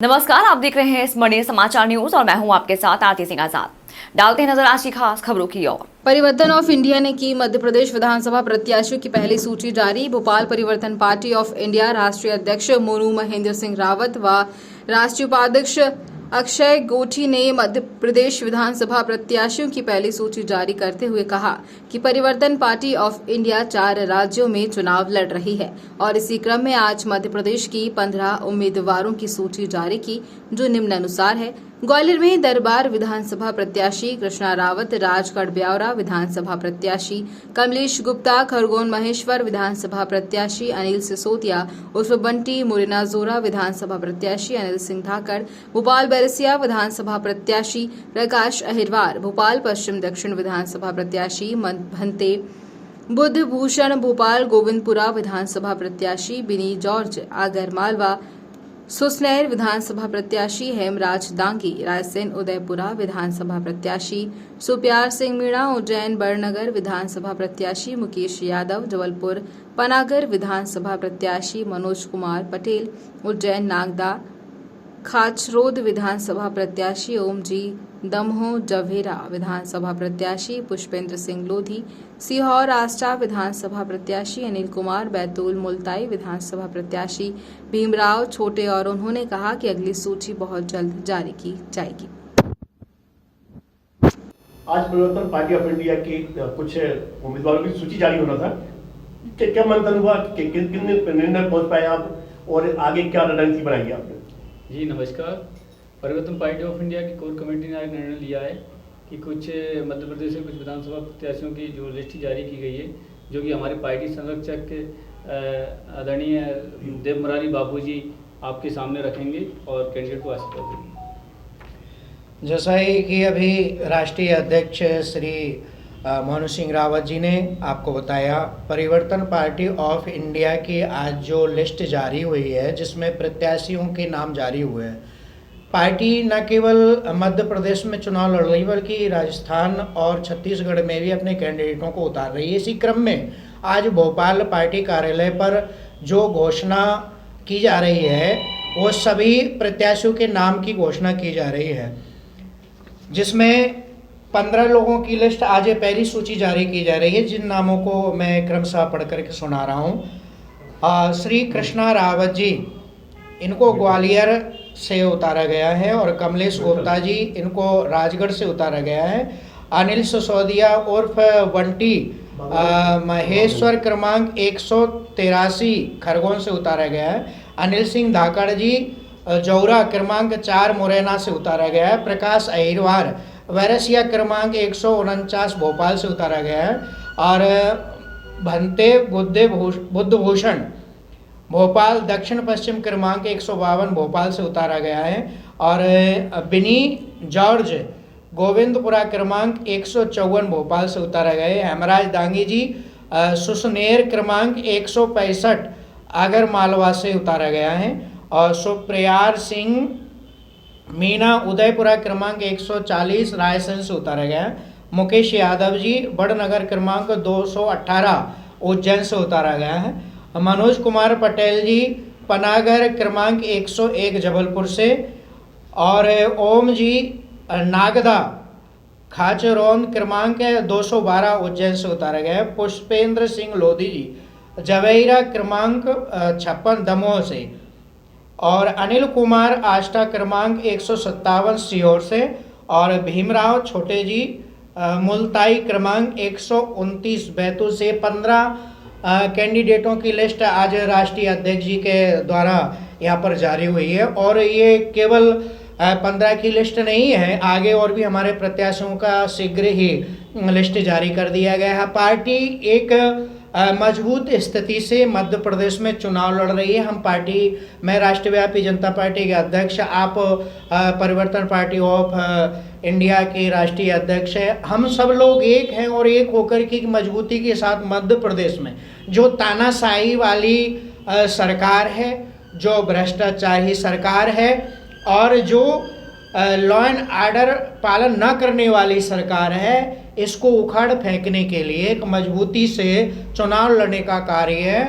नमस्कार, आप देख रहे हैं स्मरणीय समाचार न्यूज और मैं हूं आपके साथ आरती सिंह आजाद। डालते हैं नजर आज की खास खबरों की ओर। परिवर्तन ऑफ इंडिया ने की मध्य प्रदेश विधानसभा प्रत्याशियों की पहली सूची जारी। भोपाल परिवर्तन पार्टी ऑफ इंडिया राष्ट्रीय अध्यक्ष मोनू महेंद्र सिंह रावत व राष्ट्रीय उपाध्यक्ष अक्षय गोठी ने मध्य प्रदेश विधानसभा प्रत्याशियों की पहली सूची जारी करते हुए कहा कि परिवर्तन पार्टी ऑफ इंडिया 4 राज्यों में चुनाव लड़ रही है और इसी क्रम में आज मध्य प्रदेश की 15 उम्मीदवारों की सूची जारी की, जो निम्नानुसार है। ग्वालियर में दरबार विधानसभा प्रत्याशी कृष्णा रावत, राजगढ़ ब्यावरा विधानसभा प्रत्याशी कमलेश गुप्ता, खरगोन महेश्वर विधानसभा प्रत्याशी अनिल सिसोदिया उर्फ बंटी, मुरैना जोरा विधानसभा प्रत्याशी अनिल सिंह धाकड़, भोपाल बैरसिया विधानसभा प्रत्याशी प्रकाश अहिरवार, भोपाल पश्चिम दक्षिण विधानसभा प्रत्याशी भंते बुद्ध भूषण, भोपाल गोविंदपुरा विधानसभा प्रत्याशी बिनी जॉर्ज, आगर मालवा सुसनेर विधानसभा प्रत्याशी हेमराज दांगी, रायसेन उदयपुरा विधानसभा प्रत्याशी सुप्यार सिंह मीणा, उज्जैन बड़नगर विधानसभा प्रत्याशी मुकेश यादव, जबलपुर पनागर विधानसभा प्रत्याशी मनोज कुमार पटेल, उज्जैन नागदा खाचरोद विधानसभा प्रत्याशी ओम जी, दमोह जवेरा विधानसभा प्रत्याशी पुष्पेंद्र सिंह लोधी, सीहोर आष्टा विधानसभा प्रत्याशी अनिल कुमार, बैतूल मुल्ताई विधानसभा प्रत्याशी भीमराव छोटे और उन्होंने कहा कि अगली सूची बहुत जल्द जारी की जाएगी। आज परिवर्तन पार्टी ऑफ इंडिया की कुछ उम्मीदवारों की सूची जारी होना था। क्या मंथन हुआ कि कितने निर्णय पहुंच पाए आप और आगे क्या रणनीति बनाएंगे आपने? जी नमस्कार। परिवर्तन पार्टी ऑफ इंडिया की कोर कमेटी ने आज निर्णय लिया है कि कुछ मध्य प्रदेश में कुछ विधानसभा प्रत्याशियों की जो लिस्ट जारी की गई है, जो कि हमारे पार्टी संरक्षक आदरणीय देव मुरारी बाबूजी आपके सामने रखेंगे और कैंडिडेट को आशीर्वाद देंगे। जैसा ही कि अभी राष्ट्रीय अध्यक्ष श्री मोनू सिंह रावत जी ने आपको बताया, परिवर्तन पार्टी ऑफ इंडिया की आज जो लिस्ट जारी हुई है, जिसमें प्रत्याशियों के नाम जारी हुए हैं, पार्टी न केवल मध्य प्रदेश में चुनाव लड़ रही बल्कि राजस्थान और छत्तीसगढ़ में भी अपने कैंडिडेटों को उतार रही है। इसी क्रम में आज भोपाल पार्टी कार्यालय पर जो घोषणा की जा रही है, वो सभी प्रत्याशियों के नाम की घोषणा की जा रही है, जिसमें 15 लोगों की लिस्ट आज पहली सूची जारी की जा रही है, जिन नामों को मैं क्रमशः पढ़ करके सुना रहा हूँ। श्री कृष्णा रावत जी, इनको ग्वालियर से उतारा गया है, और कमलेश गुप्ता जी, इनको राजगढ़ से उतारा गया है। अनिल सिसोदिया उर्फ बंटी महेश्वर क्रमांक 183 खरगोन से उतारा गया है। अनिल सिंह धाकड़ जी जौरा क्रमांक 4 मुरैना से उतारा गया है। प्रकाश अहिरवार बैरसिया क्रमांक 149 भोपाल से उतारा गया है, और भंते बुद्ध भूषण भोपाल दक्षिण पश्चिम क्रमांक 152 भोपाल से उतारा गया है, और बिनी जॉर्ज गोविंदपुरा क्रमांक 154 भोपाल से उतारा गया है। हेमराज दांगी जी सुसनेर क्रमांक 165 आगर मालवा से उतारा गया है, और सुप्यार सिंह मीना उदयपुरा क्रमांक 140 रायसेन से उतारा गया है। मुकेश यादव जी बड़नगर क्रमांक 218 उज्जैन से उतारा गया है। मनोज कुमार पटेल जी पनागर क्रमांक 101 जबलपुर से, और ओम जी नागदा खाचरोन क्रमांक 212 उज्जैन से उतारा गया है। पुष्पेंद्र सिंह लोधी जी जवेरा क्रमांक 56 दमोह से, और अनिल कुमार आष्टा क्रमांक 157 सीहोर से, और भीमराव छोटे जी मुल्ताई क्रमांक 129 बैतूल से। 15 कैंडिडेटों की लिस्ट आज राष्ट्रीय अध्यक्ष जी के द्वारा यहाँ पर जारी हुई है, और ये केवल 15 की लिस्ट नहीं है, आगे और भी हमारे प्रत्याशियों का शीघ्र ही लिस्ट जारी कर दिया गया है। पार्टी एक मजबूत स्थिति से मध्य प्रदेश में चुनाव लड़ रही है। हम पार्टी, मैं राष्ट्रव्यापी जनता पार्टी के अध्यक्ष, आप परिवर्तन पार्टी ऑफ इंडिया के राष्ट्रीय अध्यक्ष है, हम सब लोग एक हैं, और एक होकर की मजबूती के साथ मध्य प्रदेश में जो तानाशाही वाली सरकार है, जो भ्रष्टाचारी सरकार है, और जो लॉ एंड ऑर्डर पालन न करने वाली सरकार है, इसको उखाड़ फेंकने के लिए एक मजबूती से चुनाव लड़ने का कार्य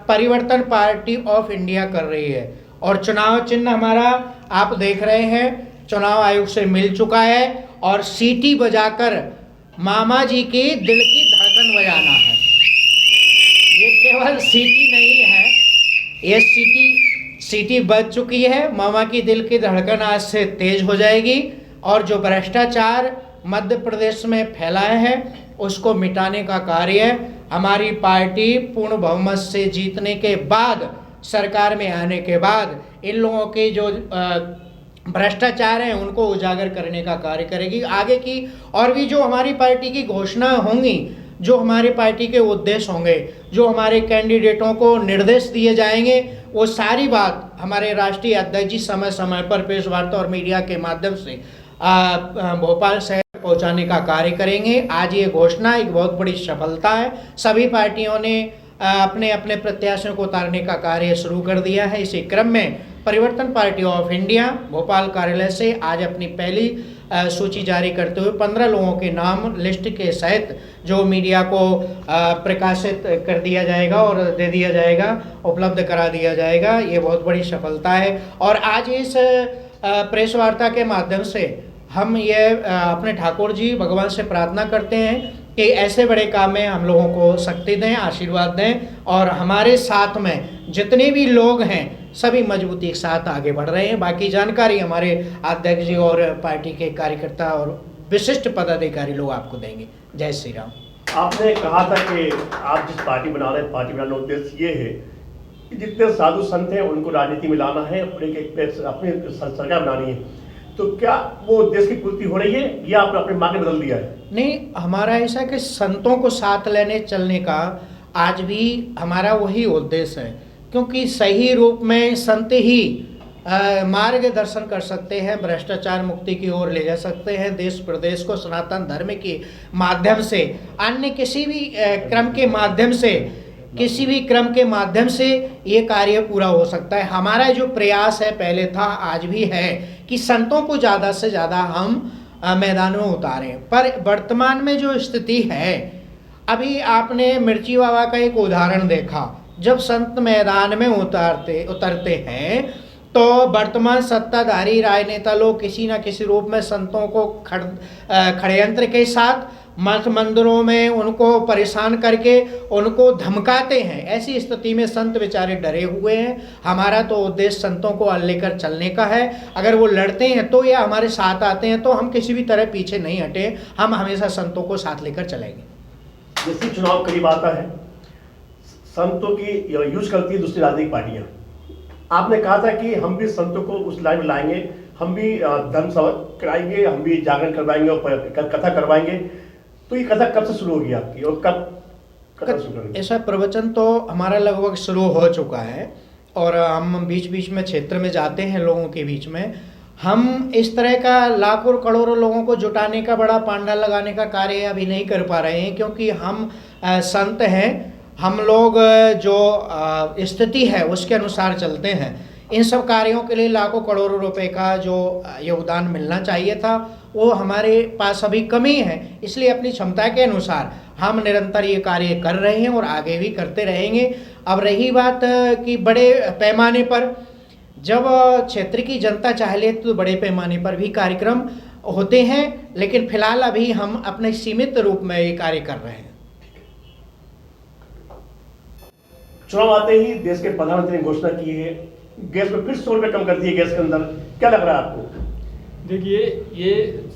परिवर्तन पार्टी ऑफ इंडिया कर रही है। और चुनाव चिन्ह हमारा आप देख रहे हैं चुनाव आयोग से मिल चुका है और सीटी बजाकर मामा जी की दिल की धड़कन बजाना है। ये केवल सीटी नहीं है, ये सीटी बज चुकी है। मामा की दिल की धड़कन आज से तेज हो जाएगी और जो भ्रष्टाचार मध्य प्रदेश में फैलाए हैं उसको मिटाने का कार्य हमारी पार्टी पूर्ण बहुमत से जीतने के बाद, सरकार में आने के बाद इन लोगों के जो भ्रष्टाचार हैं उनको उजागर करने का कार्य करेगी। आगे की और भी जो हमारी पार्टी की घोषणा होंगी, जो हमारे पार्टी के उद्देश्य होंगे, जो हमारे कैंडिडेटों को निर्देश दिए जाएंगे, वो सारी बात हमारे राष्ट्रीय अध्यक्ष जी समय समय पर प्रेस वार्ता और मीडिया के माध्यम से भोपाल शहर पहुंचाने का कार्य करेंगे। आज ये घोषणा एक बहुत बड़ी सफलता है। सभी पार्टियों ने अपने अपने प्रत्याशियों को उतारने का कार्य शुरू कर दिया है। इसी क्रम में परिवर्तन पार्टी ऑफ इंडिया भोपाल कार्यालय से आज अपनी पहली सूची जारी करते हुए 15 लोगों के नाम लिस्ट के सहित जो मीडिया को प्रकाशित कर दिया जाएगा और दे दिया जाएगा, उपलब्ध करा दिया जाएगा। ये बहुत बड़ी सफलता है और आज इस प्रेस वार्ता के माध्यम से हम ये अपने ठाकुर जी भगवान से प्रार्थना करते हैं कि ऐसे बड़े काम में हम लोगों को शक्ति दें, आशीर्वाद दें और हमारे साथ में जितने भी लोग हैं सभी मजबूती के साथ आगे बढ़ रहे हैं। बाकी जानकारी हमारे अध्यक्ष जी और पार्टी के कार्यकर्ता और विशिष्ट पदाधिकारी लोग आपको देंगे। जय श्री राम। आपने कहा था कि आप जिस पार्टी बना रहे हैं, पार्टी बनाने का उद्देश्य ये है कि जितने साधु संत हैं उनको राजनीति में लाना है, अपनी सरकार बनानी है। तो क्या वो उद्देश्य की पूर्ति हो रही है या आपने अपने मार्ग बदल दिया है? नहीं, हमारा ऐसा कि संतों को साथ लेने चलने का आज भी हमारा वही उद्देश्य है, क्योंकि सही रूप में संत ही मार्गदर्शन कर सकते हैं, भ्रष्टाचार मुक्ति की ओर ले जा सकते हैं, देश प्रदेश को सनातन धर्म के माध्यम से, अन्य किसी भी क्रम के माध्यम से, किसी भी क्रम के माध्यम से ये कार्य पूरा हो सकता है। हमारा जो प्रयास है, पहले था आज भी है, कि संतों को ज़्यादा से ज़्यादा हम मैदान में उतारें। पर वर्तमान में जो स्थिति है, अभी आपने मिर्ची बाबा का एक उदाहरण देखा, जब संत मैदान में उतरते हैं तो वर्तमान सत्ताधारी राजनेता लोग किसी न किसी रूप में संतों को षड्यंत्र के साथ मठ मंदिरों में उनको परेशान करके उनको धमकाते हैं। ऐसी स्थिति में संत बेचारे डरे हुए हैं। हमारा तो उद्देश्य संतों को लेकर चलने का है। अगर वो लड़ते हैं तो या हमारे साथ आते हैं तो हम किसी भी तरह पीछे नहीं हटे, हम हमेशा संतों को साथ लेकर चलेंगे। जैसे चुनाव करीब आता है, संतों की यूज करती है दूसरी राजनीतिक पार्टियां। आपने कहा था कि हम भी संतों को उस लाइन में लाएंगे, हम भी धर्म सभा कराएंगे, हम भी जागरण करवाएंगे और कथा करवाएंगे। तो ये कथा कब से शुरू होगी आपकी और कब कथा शुरू करेंगे? ऐसा प्रवचन तो हमारा लगभग शुरू हो चुका है और हम बीच बीच में क्षेत्र में जाते हैं लोगों के बीच में। हम इस तरह का लाखों करोड़ों लोगों को जुटाने का, बड़ा पांडाल लगाने का कार्य अभी नहीं कर पा रहे हैं, क्योंकि हम संत हैं। हम लोग जो स्थिति है उसके अनुसार चलते हैं। इन सब कार्यों के लिए लाखों करोड़ों रुपए का जो योगदान मिलना चाहिए था वो हमारे पास अभी कमी है। इसलिए अपनी क्षमता के अनुसार हम निरंतर ये कार्य कर रहे हैं और आगे भी करते रहेंगे। अब रही बात कि बड़े पैमाने पर जब क्षेत्र की जनता चाह ले तो बड़े पैमाने पर भी कार्यक्रम होते हैं, लेकिन फिलहाल अभी हम अपने सीमित रूप में ये कार्य कर रहे हैं। चुनाव आते ही देश के प्रधानमंत्री ने घोषणा की है, गैस में फिर 100 रुपये कम कर दिए गैस के अंदर। क्या लग रहा है आपको? देखिए, ये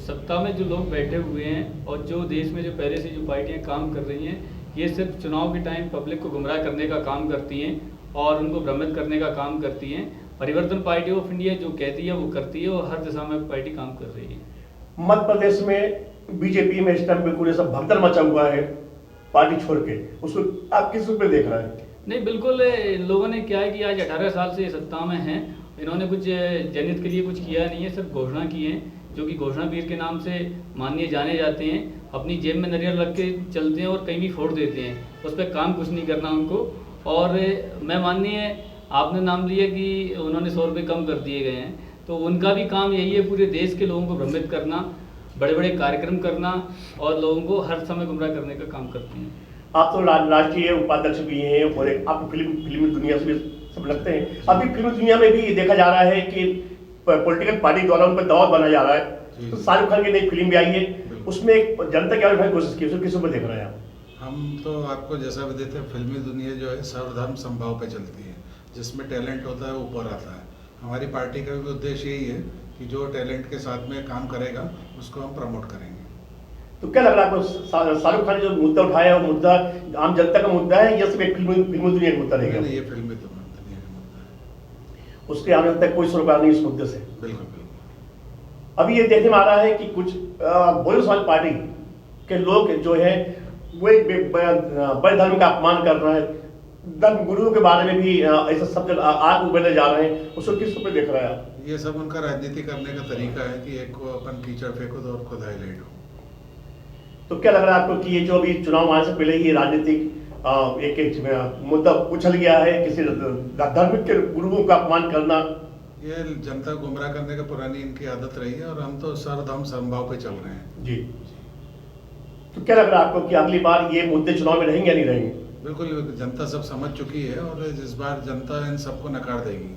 सत्ता में जो लोग बैठे हुए हैं और जो देश में जो पहले से जो पार्टियां काम कर रही हैं, ये सिर्फ चुनाव के टाइम पब्लिक को गुमराह करने का काम करती हैं और उनको भ्रमित करने का काम करती हैं। परिवर्तन पार्टी ऑफ इंडिया जो कहती है वो करती है और हर दिशा में पार्टी काम कर रही है। मध्य प्रदेश में बीजेपी में इस टाइम बिल्कुल ऐसा भगदड़ मचा हुआ है पार्टी छोड़ के, उसको आप किस रूप में देख रहे हैं? नहीं, बिल्कुल लोगों ने क्या है कि आज 18 साल से सत्ता में हैं, इन्होंने कुछ जनहित के लिए कुछ किया नहीं है, सिर्फ घोषणा की है, जो कि घोषणा वीर के नाम से माननीय जाने जाते हैं। अपनी जेब में नारियल रख के चलते हैं और कहीं भी फोड़ देते हैं, उस पर काम कुछ नहीं करना उनको। और मैं माननीय आपने नाम लिया कि उन्होंने 100 रुपये कम कर दिए गए हैं, तो उनका भी काम यही है, पूरे देश के लोगों को भ्रमित करना, बड़े बड़े कार्यक्रम करना और लोगों को हर समय गुमराह करने का काम करते हैं। आप तो राष्ट्रीय उपाध्यक्ष भी हैं और आप फिल्मी दुनिया से भी सब लगते हैं। अभी फिल्म दुनिया में भी देखा जा रहा है कि पॉलिटिकल पार्टी द्वारा उन पर दबाव बनाया जा रहा है। तो शाहरुख खान की नई फिल्म भी आई है, उसमें एक जनता क्या की कोशिश की, उसको किस ऊपर देख रहे हैं आप? हम तो आपको जैसा भी देते हैं, फिल्मी दुनिया जो है सर्वधर्म समभाव पे चलती है, जिसमें टैलेंट होता है ऊपर आता है। हमारी पार्टी का भी उद्देश्य यही है कि जो टैलेंट के साथ में काम करेगा उसको हम प्रमोट करेंगे। तो क्या लग रहा है आपको, शाहरुख खान ने जो मुद्दा उठाया है वो मुद्दा आम जनता का मुद्दा है या सिर्फ एक फिल्म दुनिया का मुद्दा रहेगा? नहीं, ये फिल्मी दुनिया का मुद्दा है। उसके आम जनता कोई सरोकार नहीं इस मुद्दे से। बिल्कुल बिल्कुल। अभी ये देखने में आ रहा है कि कुछ बहुजन समाज पार्टी के लोग जो है वो एक बड़े धर्म का अपमान कर रहे हैं, धर्म गुरुओं के बारे में भी ऐसा सब आग उगलने जा रहे हैं, उसको किस रूप में देख रहे हैं आप? ये सब उनका राजनीति करने का तरीका है कि एक को अपन कीचड़ फेंको तो और खुद हाईलाइट हो। तो क्या लग रहा है आपको कि ये जो अभी चुनाव आने से पहले ही राजनीतिक एक मुद्दा उछल गया है, किसी धर्म के गुरुओं का अपमान करना? ये जनता को गुमराह करने का पुरानी इनकी आदत रही है और हम तो सर्वधर्म समभाव पे चल रहे हैं। जी। तो क्या लग रहा है आपको कि अगली बार ये मुद्दे चुनाव में रहेंगे या नहीं रहेंगे? बिल्कुल, जनता सब समझ चुकी है और इस बार जनता इन सबको नकार देगी।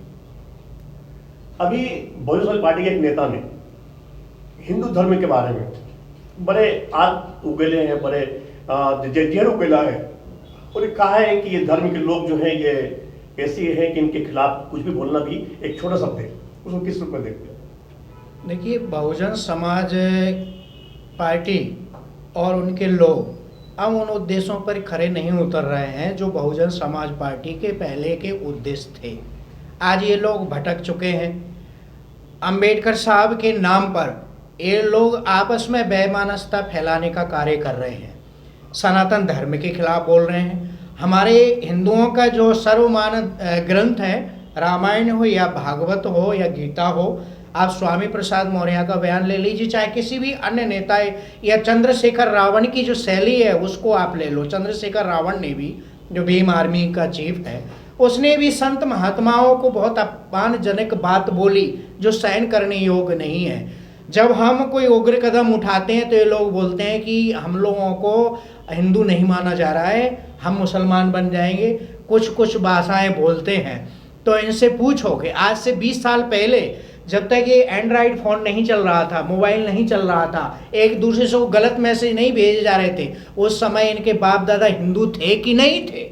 अभी बहुजन समाज पार्टी के एक नेता ने हिंदू धर्म के बारे में बड़े आग उगले हैं, बड़े जहर उगला है और कहा है कि ये धर्म के लोग जो हैं ये ऐसे हैं कि इनके खिलाफ कुछ भी बोलना भी एक छोटा शब्द है। उसको किस रूप में देखते हैं? देखिए, बहुजन समाज पार्टी और उनके लोग अब उन उद्देश्यों पर खरे नहीं उतर रहे हैं जो बहुजन समाज पार्टी के पहले के उद्देश्य थे। आज ये लोग भटक चुके हैं। अंबेडकर साहब के नाम पर ये लोग आपस में बेमानसता फैलाने का कार्य कर रहे हैं, सनातन धर्म के खिलाफ बोल रहे हैं। हमारे हिंदुओं का जो सर्वमान्य ग्रंथ है, रामायण हो या भागवत हो या गीता हो, आप स्वामी प्रसाद मौर्य का बयान ले लीजिए, चाहे किसी भी अन्य नेता या चंद्रशेखर रावण की जो शैली है उसको आप ले लो। चंद्रशेखर रावण ने भी, जो भीम आर्मी का चीफ है, उसने भी संत महात्माओं को बहुत अपमानजनक बात बोली जो सहन करने योग्य नहीं है। जब हम कोई उग्र कदम उठाते हैं तो ये लोग बोलते हैं कि हम लोगों को हिंदू नहीं माना जा रहा है, हम मुसलमान बन जाएंगे, कुछ भाषाएं बोलते हैं। तो इनसे पूछो कि आज से 20 साल पहले जब तक ये एंड्रॉइड फ़ोन नहीं चल रहा था, मोबाइल नहीं चल रहा था, एक दूसरे से गलत मैसेज नहीं भेजे जा रहे थे, उस समय इनके बाप दादा हिंदू थे कि नहीं थे?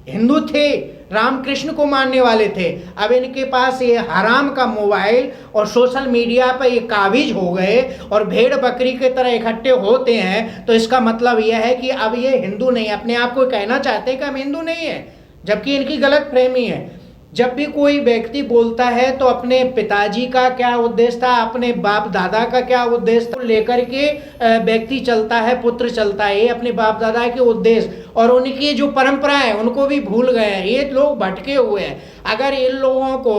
हिंदू थे, रामकृष्ण को मानने वाले थे। अब इनके पास ये हराम का मोबाइल और सोशल मीडिया पर ये काबिज हो गए और भेड़ बकरी के तरह इकट्ठे होते हैं, तो इसका मतलब यह है कि अब ये हिंदू नहीं, अपने आप को कहना चाहते हैं कि हम हिंदू नहीं है, जबकि इनकी गलत फहमी है। जब भी कोई व्यक्ति बोलता है तो अपने पिताजी का क्या उद्देश्य था, अपने बाप दादा का क्या उद्देश्य था लेकर के व्यक्ति चलता है, पुत्र चलता है। ये अपने बाप दादा के उद्देश्य और उनकी जो परंपरा है उनको भी भूल गए हैं। ये लोग भटके हुए हैं। अगर इन लोगों को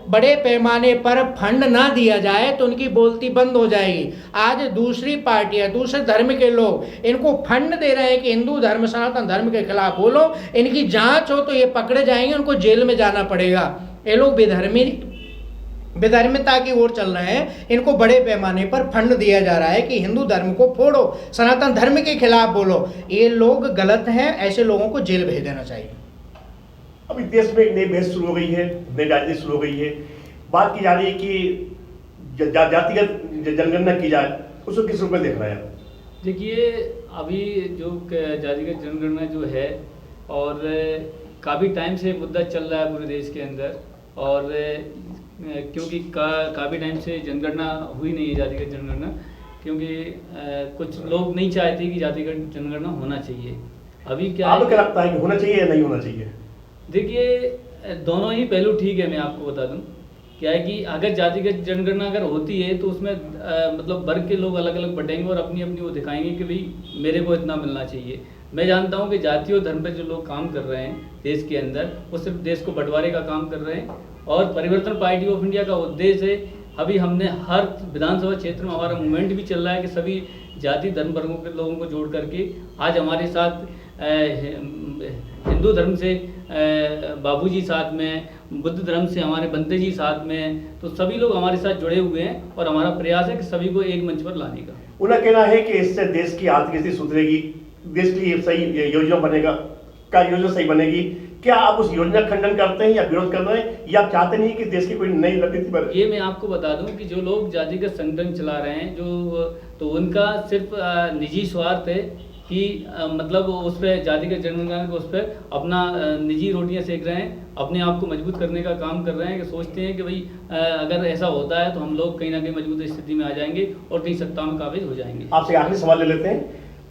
बड़े पैमाने पर फंड ना दिया जाए तो उनकी बोलती बंद हो जाएगी। आज दूसरी पार्टियां, दूसरे धर्म के लोग इनको फंड दे रहे हैं कि हिंदू धर्म, सनातन धर्म के खिलाफ बोलो, इनकी जांच हो तो ये पकड़े जाएंगे, उनको जेल में जाना पड़ेगा। ये लोग बेधर्मिता की ओर चल रहे हैं। इनको बड़े पैमाने पर फंड दिया जा रहा है कि हिंदू धर्म को फोड़ो, सनातन धर्म के खिलाफ बोलो। ये लोग गलत हैं, ऐसे लोगों को जेल भेज देना चाहिए। अभी देश में एक नई बहस शुरू हो गई है, नई राजनीति शुरू हो गई है। बात की जा रही है कि जातिगत जनगणना की जाए, उसको किस रूप में देख रहे हैं? देखिए, अभी जो जातिगत जनगणना जो है और काफ़ी टाइम से मुद्दा चल रहा है पूरे देश के अंदर, और क्योंकि काफ़ी टाइम से जनगणना हुई नहीं है, जातिगत जनगणना, क्योंकि कुछ लोग नहीं चाहते कि जातिगत जनगणना होना चाहिए। अभी आपको क्या लगता है कि होना चाहिए या नहीं होना चाहिए? देखिए, दोनों ही पहलू ठीक है। मैं आपको बता दूं क्या है कि अगर जातिगत जनगणना अगर होती है तो उसमें मतलब वर्ग के लोग अलग अलग बटेंगे और अपनी अपनी वो दिखाएंगे कि भाई मेरे को इतना मिलना चाहिए। मैं जानता हूं कि जाति और धर्म पे जो लोग काम कर रहे हैं देश के अंदर, वो सिर्फ देश को बंटवारे का काम कर रहे हैं। और परिवर्तन पार्टी ऑफ इंडिया का उद्देश्य है, अभी हमने हर विधानसभा क्षेत्र में हमारा मूवमेंट भी चल रहा है कि सभी जाति धर्म वर्गों के लोगों को जोड़ करके, आज हमारे साथ हिंदू धर्म से बाबूजी साथ में, बुद्ध धर्म से हमारे बंते जी साथ में, तो सभी लोग हमारे साथ जुड़े हुए हैं और हमारा प्रयास है कि सभी को एक मंच पर लाने का। उनका कहना है कि इससे देश की आर्थिक स्थिति सुधरेगी, देश के लिए सही योजना बनेगा, क्या योजना सही बनेगी क्या आप उस योजना का खंडन करते हैं या विरोध कर रहे हैं, या आप चाहते नहीं कि देश की कोई नई रणनीति पर? ये मैं आपको बता दूं कि जो लोग जातिगत संगठन चला रहे हैं तो उनका सिर्फ निजी स्वार्थ है कि मतलब उस पर जातिगत जनगणना को उस पर अपना निजी रोटियां सेक रहे हैं, अपने आप को मजबूत करने का काम कर रहे हैं, कि सोचते हैं कि भाई अगर ऐसा होता है तो हम लोग कहीं ना कहीं मजबूत स्थिति में आ जाएंगे और कहीं सत्ता में काबिज हो जाएंगे। आपसे आखिरी सवाल ले लेते हैं।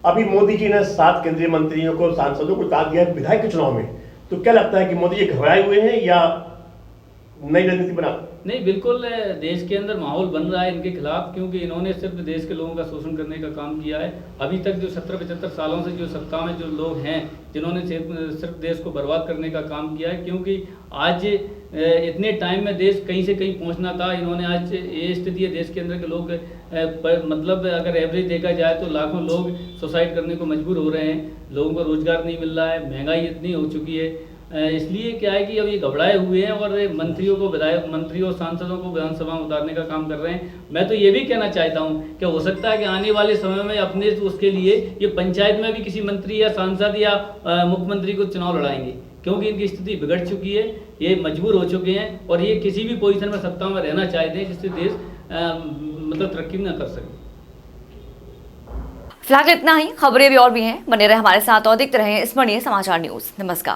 अभी मोदी जी ने 7 केंद्रीय मंत्रियों को, सांसदों को दाद दिया है विधायक के चुनाव में, तो क्या लगता है कि मोदी जी घबराए हुए हैं या नई रणनीति बना? नहीं, बिल्कुल देश के अंदर माहौल बन रहा है इनके खिलाफ, क्योंकि इन्होंने सिर्फ देश के लोगों का शोषण करने का काम किया है। अभी तक जो 70-75 सालों से जो सत्ता में जो लोग हैं जिन्होंने सिर्फ देश को बर्बाद करने का काम किया है, क्योंकि आज इतने टाइम में देश कहीं से कहीं पहुंचना था। इन्होंने आज ये स्थिति है देश के अंदर के लोग मतलब अगर एवरेज देखा जाए तो लाखों लोग सुसाइड करने को मजबूर हो रहे हैं, लोगों को रोजगार नहीं मिल रहा है, महंगाई इतनी हो चुकी है। इसलिए क्या है कि अब ये घबराए हुए हैं और मंत्रियों और सांसदों को विधानसभा में उतारने का काम कर रहे हैं। मैं तो ये भी कहना चाहता हूँ कि हो सकता है कि आने वाले समय में अपने उसके लिए ये पंचायत में भी किसी मंत्री या सांसद या मुख्यमंत्री को चुनाव लड़ाएंगे, क्योंकि इनकी स्थिति बिगड़ चुकी है, ये मजबूर हो चुके हैं और ये किसी भी पोजीशन में सत्ता में रहना चाहते हैं जिससे देश मतलब तरक्की न कर सके। फिलहाल इतना ही। खबरें भी और भी हैं, बने रहे हमारे साथ और देखते रहे स्मरणीय समाचार न्यूज। नमस्कार।